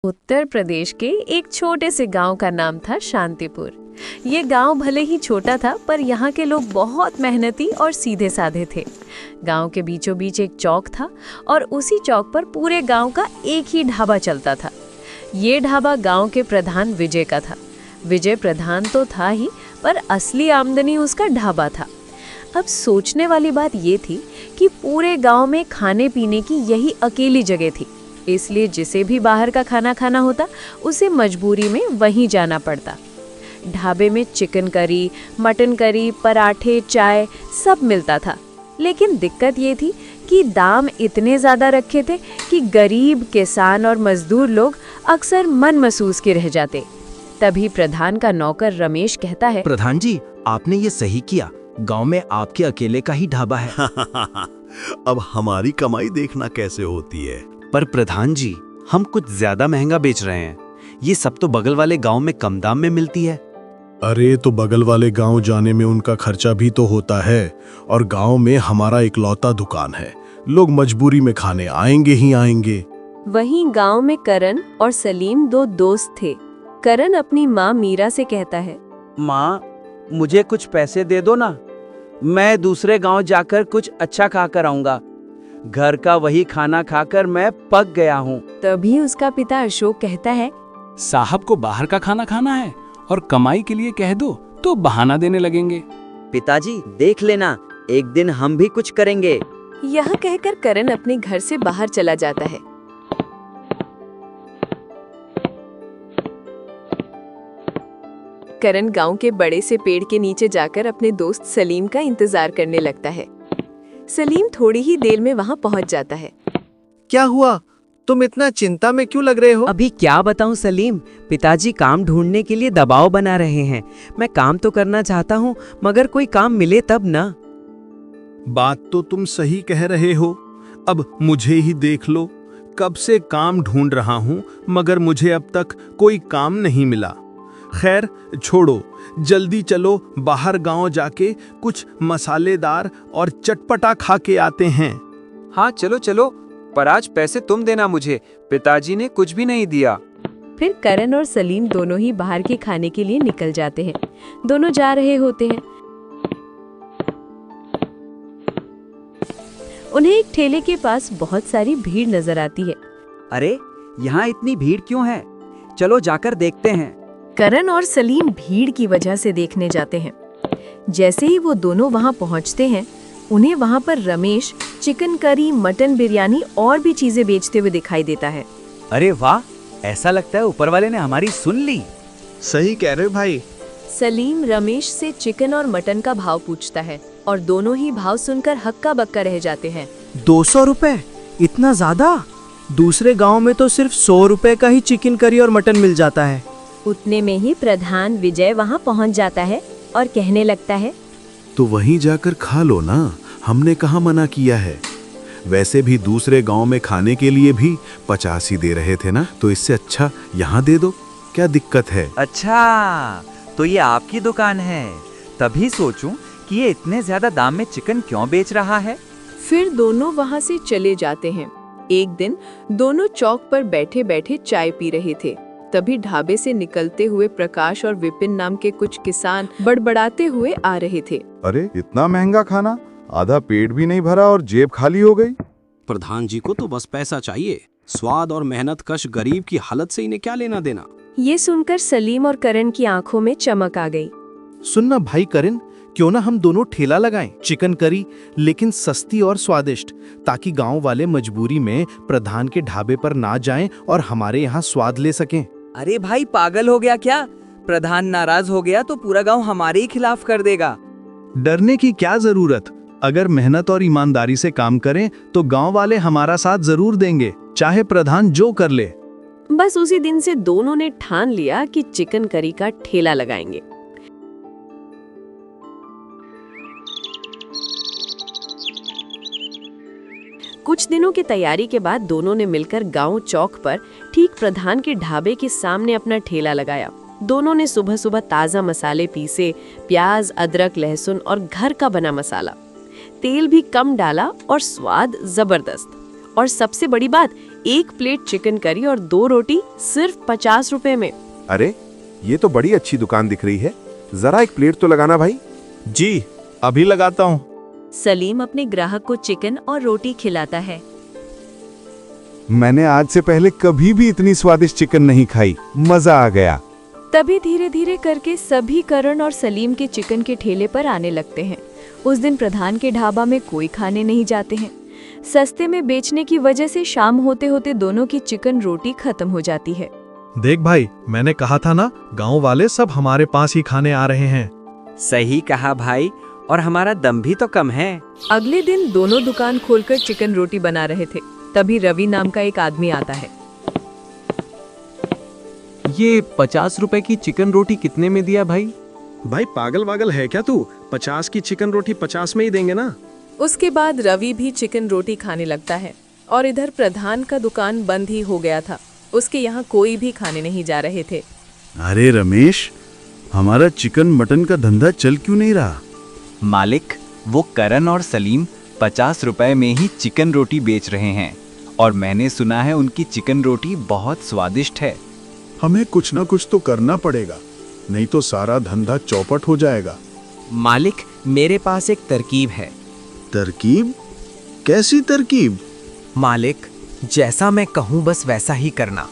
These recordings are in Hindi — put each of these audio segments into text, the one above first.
उत्तर प्रदेश के एक छोटे से गांव का नाम था शांतिपुर। ये गांव भले ही छोटा था, पर यहाँ के लोग बहुत मेहनती और सीधे साधे थे। गांव के बीचों बीच एक चौक था और उसी चौक पर पूरे गांव का एक ही ढाबा चलता था। ये ढाबा गांव के प्रधान विजय का था। विजय प्रधान तो था ही, पर असली आमदनी उसका ढाबा था। अब सोचने वाली बात ये थी कि पूरे गांव में खाने पीने की यही अकेली जगह थी, इसलिए जिसे भी बाहर का खाना खाना होता उसे मजबूरी में वहीं जाना पड़ता। ढाबे में चिकन करी, मटन करी, पराठे, चाय सब मिलता था, लेकिन दिक्कत ये थी कि दाम इतने ज़्यादा रखे थे कि गरीब, किसान और मजदूर लोग अक्सर मन महसूस के रह जाते। तभी प्रधान का नौकर रमेश कहता है, प्रधान जी, आपने ये सही किया। गांव में आपके अकेले का ही ढाबा है। अब हमारी कमाई देखना कैसे होती है। पर प्रधान जी, हम कुछ ज्यादा महंगा बेच रहे हैं। ये सब तो बगल वाले गांव में कम दाम में मिलती है। अरे तो बगल वाले गांव जाने में उनका खर्चा भी तो होता है, और गांव में हमारा इकलौता दुकान है। लोग मजबूरी में खाने आएंगे ही आएंगे। वहीं गांव में करण और सलीम दो दोस्त थे। करण अपनी माँ मीरा से कहता है, माँ, मुझे कुछ पैसे दे दो ना, मैं दूसरे गांव जाकर कुछ अच्छा खाकर आऊंगा। घर का वही खाना खाकर मैं पक गया हूँ। तभी उसका पिता अशोक कहता है, साहब को बाहर का खाना खाना है और कमाई के लिए कह दो तो बहाना देने लगेंगे। पिताजी देख लेना, एक दिन हम भी कुछ करेंगे। यह कहकर करण अपने घर से बाहर चला जाता है। करण गांव के बड़े से पेड़ के नीचे जाकर अपने दोस्त सलीम का इंतजार करने लगता है। सलीम थोड़ी ही देर में वहां पहुंच जाता है। क्या हुआ? तुम इतना चिंता में क्यों लग रहे हो? अभी क्या बताऊं सलीम, पिताजी काम ढूंढने के लिए दबाव बना रहे हैं। मैं काम तो करना चाहता हूं, मगर कोई काम मिले तब ना। बात तो तुम सही कह रहे हो। अब मुझे ही देख लो, कब से काम ढूंढ रहा हूँ, मगर मुझे अब तक कोई काम नहीं मिला। खैर छोड़ो, जल्दी चलो बाहर गांव जाके कुछ मसालेदार और चटपटा खा के आते हैं। हाँ चलो चलो, पर आज पैसे तुम देना मुझे, पिताजी ने कुछ भी नहीं दिया। फिर करण और सलीम दोनों ही बाहर के खाने के लिए निकल जाते हैं। दोनों जा रहे होते हैं। उन्हें एक ठेले के पास बहुत सारी भीड़ नजर आती है। अरे यहाँ इतनी भीड़ क्यों है? चलो जाकर देखते हैं। करण और सलीम भीड़ की वजह से देखने जाते हैं। जैसे ही वो दोनों वहां पहुंचते हैं, उन्हें वहां पर Ramesh chicken curry, mutton biryani और भी चीजें बेचते हुए दिखाई देता है। अरे वाह, ऐसा लगता है ऊपर वाले ने हमारी सुन ली। सही कह रहे हो भाई। सलीम रमेश से चिकन और मटन का भाव पूछता है और दोनों ही भाव सुनकर हक्का बक्का रह जाते हैं। 200 रुपए? इतना ज्यादा? दूसरे गांव में तो सिर्फ 100 रुपए का ही चिकन करी और मटन मिल जाता है। उतने में ही प्रधान विजय वहां पहुंच जाता है और कहने लगता है, तो वहीं जाकर खा लो ना, हमने कहाँ मना किया है। वैसे भी दूसरे गांव में खाने के लिए भी 50 ही दे रहे थे ना, तो इससे अच्छा यहाँ दे दो, क्या दिक्कत है। अच्छा, तो ये आपकी दुकान है, तभी सोचूं कि ये इतने ज्यादा दाम में चिकन क्यों बेच रहा है। फिर दोनों वहां से चले जाते हैं। एक दिन दोनों चौक पर बैठे बैठे चाय पी रहे थे। तभी ढाबे से निकलते हुए प्रकाश और विपिन नाम के कुछ किसान बड़बड़ाते हुए आ रहे थे। अरे इतना महंगा खाना, आधा पेट भी नहीं भरा और जेब खाली हो गई। प्रधान जी को तो बस पैसा चाहिए, स्वाद और मेहनत कश गरीब की हालत से इन्हें क्या लेना देना। ये सुनकर सलीम और करण की आंखों में चमक आ गई। सुनना भाई करण, क्यों ना हम दोनों ठेला लगाएं, चिकन करी लेकिन सस्ती और स्वादिष्ट, ताकि गांव वाले मजबूरी में प्रधान के ढाबे पर ना जाएं और हमारे यहाँ स्वाद ले सकें। अरे भाई, पागल हो गया क्या? प्रधान नाराज हो गया तो पूरा गांव हमारे ही खिलाफ कर देगा। डरने की क्या जरूरत? अगर मेहनत और ईमानदारी से काम करें तो गांव वाले हमारा साथ जरूर देंगे, चाहे प्रधान जो कर ले। बस उसी दिन से दोनों ने ठान लिया कि चिकन करी का ठेला लगाएंगे। कुछ दिनों की तैयारी के बाद दोनों ने मिलकर गांव चौक पर ठीक प्रधान के ढाबे के सामने अपना ठेला लगाया। दोनों ने सुबह सुबह ताज़ा मसाले पीसे, प्याज, अदरक, लहसुन और घर का बना मसाला। तेल भी कम डाला और स्वाद जबरदस्त। और सबसे बड़ी बात, 1 प्लेट चिकन करी और 2 रोटी सिर्फ 50 रुपए में। अरे ये तो बड़ी अच्छी दुकान दिख रही है, जरा एक प्लेट तो लगाना भाई। जी अभी लगाता हूँ। सलीम अपने ग्राहक को चिकन और रोटी खिलाता है। मैंने आज से पहले कभी भी इतनी स्वादिष्ट चिकन नहीं खाई, मजा आ गया। तभी धीरे धीरे करके सभी करण और सलीम के चिकन के ठेले पर आने लगते हैं। उस दिन प्रधान के ढाबा में कोई खाने नहीं जाते हैं। सस्ते में बेचने की वजह से शाम होते होते दोनों की चिकन रोटी खत्म हो जाती है। देख भाई, मैंने कहा था ना, गांव वाले सब हमारे पास ही खाने आ रहे हैं। सही कहा भाई, और हमारा दम भी तो कम है। अगले दिन दोनों दुकान खोलकर चिकन रोटी बना रहे थे। तभी रवि नाम का एक आदमी आता है। ये 50 रुपए की चिकन रोटी कितने में दिया भाई? भाई पागल वागल है क्या तू? 50 की चिकन रोटी 50 में ही देंगे ना। उसके बाद रवि भी चिकन रोटी खाने लगता है और इधर प्रधान का दुकान बंद ही हो गया था। उसके यहाँ कोई भी खाने नहीं जा रहे थे। अरे रमेश, हमारा चिकन मटन का धंधा चल क्यों नहीं रहा? मालिक, वो करण और सलीम 50 रुपए में ही चिकन रोटी बेच रहे हैं और मैंने सुना है उनकी चिकन रोटी बहुत स्वादिष्ट है। हमें कुछ ना कुछ तो करना पड़ेगा, नहीं तो सारा धंधा चौपट हो जाएगा। मालिक, मेरे पास एक तरकीब है। तरकीब? कैसी तरकीब? मालिक, जैसा मैं कहूँ बस वैसा ही करना।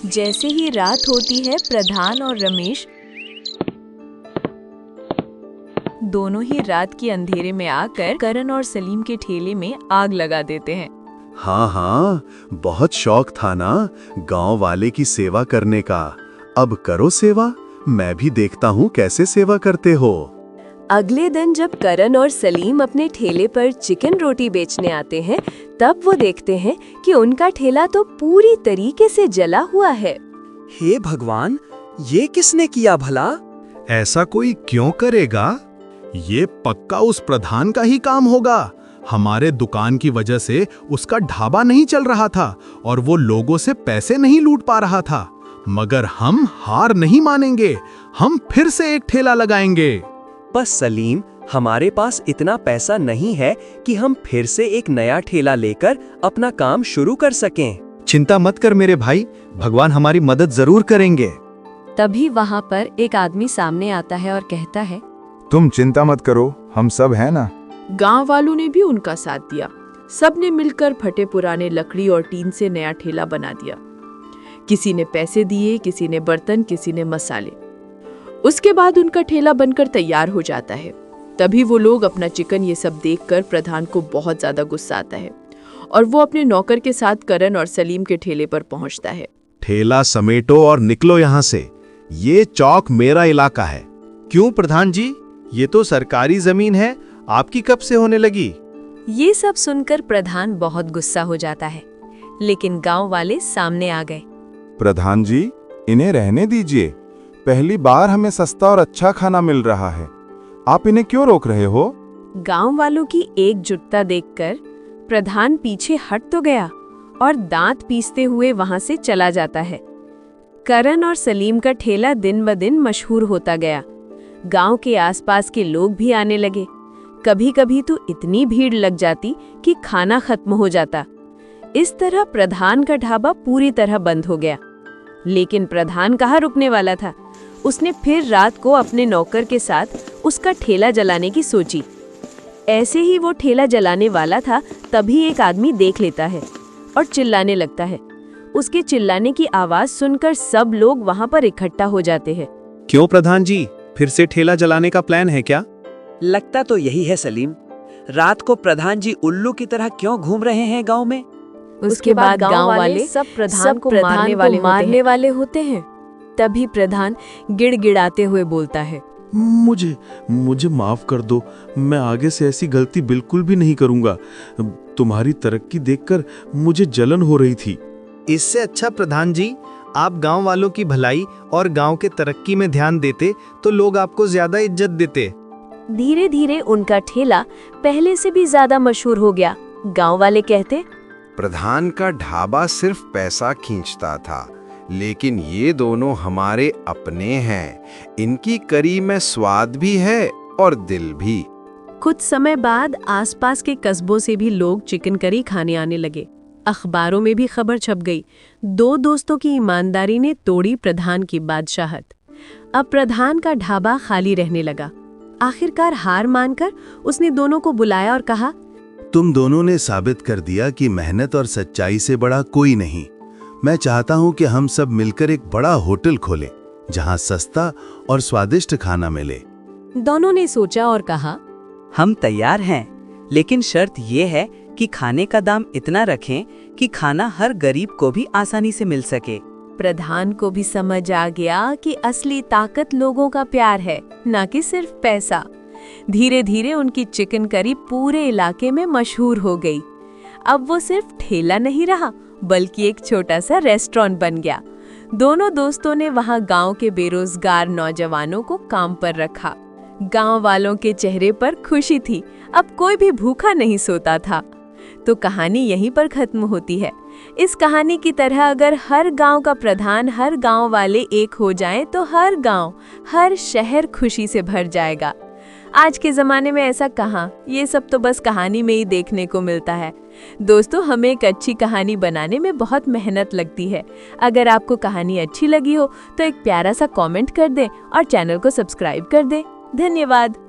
जैसे ही रात होती है, प्रधान और रमेश दोनों ही रात के अंधेरे में आकर करण और सलीम के ठेले में आग लगा देते हैं। हाँ हाँ, बहुत शौक था ना गांव वाले की सेवा करने का। अब करो सेवा, मैं भी देखता हूँ कैसे सेवा करते हो। अगले दिन जब करण और सलीम अपने ठेले पर चिकन रोटी बेचने आते हैं, तब वो देखते हैं कि उनका ठेला तो पूरी तरीके से जला हुआ है। हे भगवान, ये किसने किया भला? ऐसा कोई क्यों करेगा? ये पक्का उस प्रधान का ही काम होगा। हमारे दुकान की वजह से उसका ढाबा नहीं चल रहा था और वो लोगों से पैसे नहीं लूट पा रहा था। मगर हम हार नहीं मानेंगे, हम फिर से एक ठेला लगाएंगे। बस सलीम, हमारे पास इतना पैसा नहीं है कि हम फिर से एक नया ठेला लेकर अपना काम शुरू कर सकें। चिंता मत कर मेरे भाई, भगवान हमारी मदद जरूर करेंगे। तभी वहाँ पर एक आदमी सामने आता है और कहता है, तुम चिंता मत करो, हम सब हैं ना। गांव वालों ने भी उनका साथ दिया। सबने मिलकर फटे पुराने लकड़ी और टीन से नया ठेला बना दिया। किसी ने पैसे दिए, किसी ने बर्तन, किसी ने मसाले। उसके बाद उनका ठेला बनकर तैयार हो जाता है। तभी वो लोग अपना चिकन ये सब देखकर प्रधान को बहुत ज्यादा गुस्सा आता है और वो अपने नौकर के साथ करण और सलीम के ठेले पर पहुंचता है। ठेला समेटो और निकलो यहाँ से, ये चौक मेरा इलाका है। क्यों प्रधान जी, ये तो सरकारी जमीन है, आपकी कब से होने लगी? ये सब सुनकर प्रधान बहुत गुस्सा हो जाता है, लेकिन गांव वाले सामने आ गए। प्रधान जी, इन्हें रहने दीजिए, पहली बार हमें सस्ता और अच्छा खाना मिल रहा है, आप इन्हें क्यों रोक रहे हो? गांव वालों की एकजुटता देखकर प्रधान पीछे हट तो गया और दांत पीसते हुए वहां से चला जाता है। करण और सलीम का ठेला दिन ब दिन मशहूर होता गया। गांव के आसपास के लोग भी आने लगे। कभी कभी तो इतनी भीड़ लग जाती कि खाना खत्म हो जाता। इस तरह प्रधान का ढाबा पूरी तरह बंद हो गया। लेकिन प्रधान कहाँ रुकने वाला था। उसने फिर रात को अपने नौकर के साथ उसका ठेला जलाने की सोची। ऐसे ही वो ठेला जलाने वाला था, तभी एक आदमी देख लेता है और चिल्लाने लगता है। उसके चिल्लाने की आवाज सुनकर सब लोग वहां पर इकट्ठा हो जाते हैं। क्यों प्रधान जी, फिर से ठेला जलाने का प्लान है क्या? लगता तो यही है सलीम। रात को प्रधान जी उल्लू की तरह क्यों घूम रहे हैं गांव में? उसके बाद गांव वाले सब प्रधान को मारने वाले होते हैं। तभी प्रधान गिड़गिड़ाते हुए बोलता है, मुझे माफ कर दो, मैं आगे से ऐसी गलती बिल्कुल भी नहीं करूंगा। तुम्हारी तरक्की देखकर मुझे जलन हो रही थी। इससे अच्छा प्रधान जी, आप गांव वालों की भलाई और गांव के तरक्की में ध्यान देते तो लोग आपको ज्यादा इज्जत देते। धीरे धीरे उनका ठेला पहले से भी ज्यादा मशहूर हो गया। गांव वाले कहते, प्रधान का ढाबा सिर्फ पैसा खींचता था, लेकिन ये दोनों हमारे अपने हैं। इनकी करी में स्वाद भी है और दिल भी। कुछ समय बाद आसपास के कस्बों से भी लोग चिकन करी खाने आने लगे। अखबारों में भी खबर छप गई। 2 दोस्तों की ईमानदारी ने तोड़ी प्रधान की बादशाहत। अब प्रधान का ढाबा खाली रहने लगा। आखिरकार हार मानकर उसने दोनों को बुलाया और कहा, तुम दोनों ने साबित कर दिया कि मेहनत और सच्चाई से बड़ा कोई नहीं। मैं चाहता हूं कि हम सब मिलकर एक बड़ा होटल खोलें, जहां सस्ता और स्वादिष्ट खाना मिले। दोनों ने सोचा और कहा, हम तैयार हैं, लेकिन शर्त ये है कि खाने का दाम इतना रखें कि खाना हर गरीब को भी आसानी से मिल सके। प्रधान को भी समझ आ गया कि असली ताकत लोगों का प्यार है, न कि सिर्फ पैसा। धीरे धीरे उनकी चिकन करी पूरे इलाके में मशहूर हो गई। अब वो सिर्फ ठेला नहीं रहा, बल्कि एक छोटा सा रेस्टोरेंट बन गया। दोनों दोस्तों ने वहां गांव के बेरोजगार नौजवानों को काम पर रखा। गांव वालों के चेहरे पर खुशी थी, अब कोई भी भूखा नहीं सोता था। तो कहानी यहीं पर खत्म होती है। इस कहानी की तरह अगर हर गांव का प्रधान, हर गांव वाले एक हो जाएं, तो हर गांव, हर शहर खुशी से भर जाएगा। आज के ज़माने में ऐसा कहाँ, ये सब तो बस कहानी में ही देखने को मिलता है। दोस्तों, हमें एक अच्छी कहानी बनाने में बहुत मेहनत लगती है। अगर आपको कहानी अच्छी लगी हो तो एक प्यारा सा कमेंट कर दें और चैनल को सब्सक्राइब कर दें। धन्यवाद।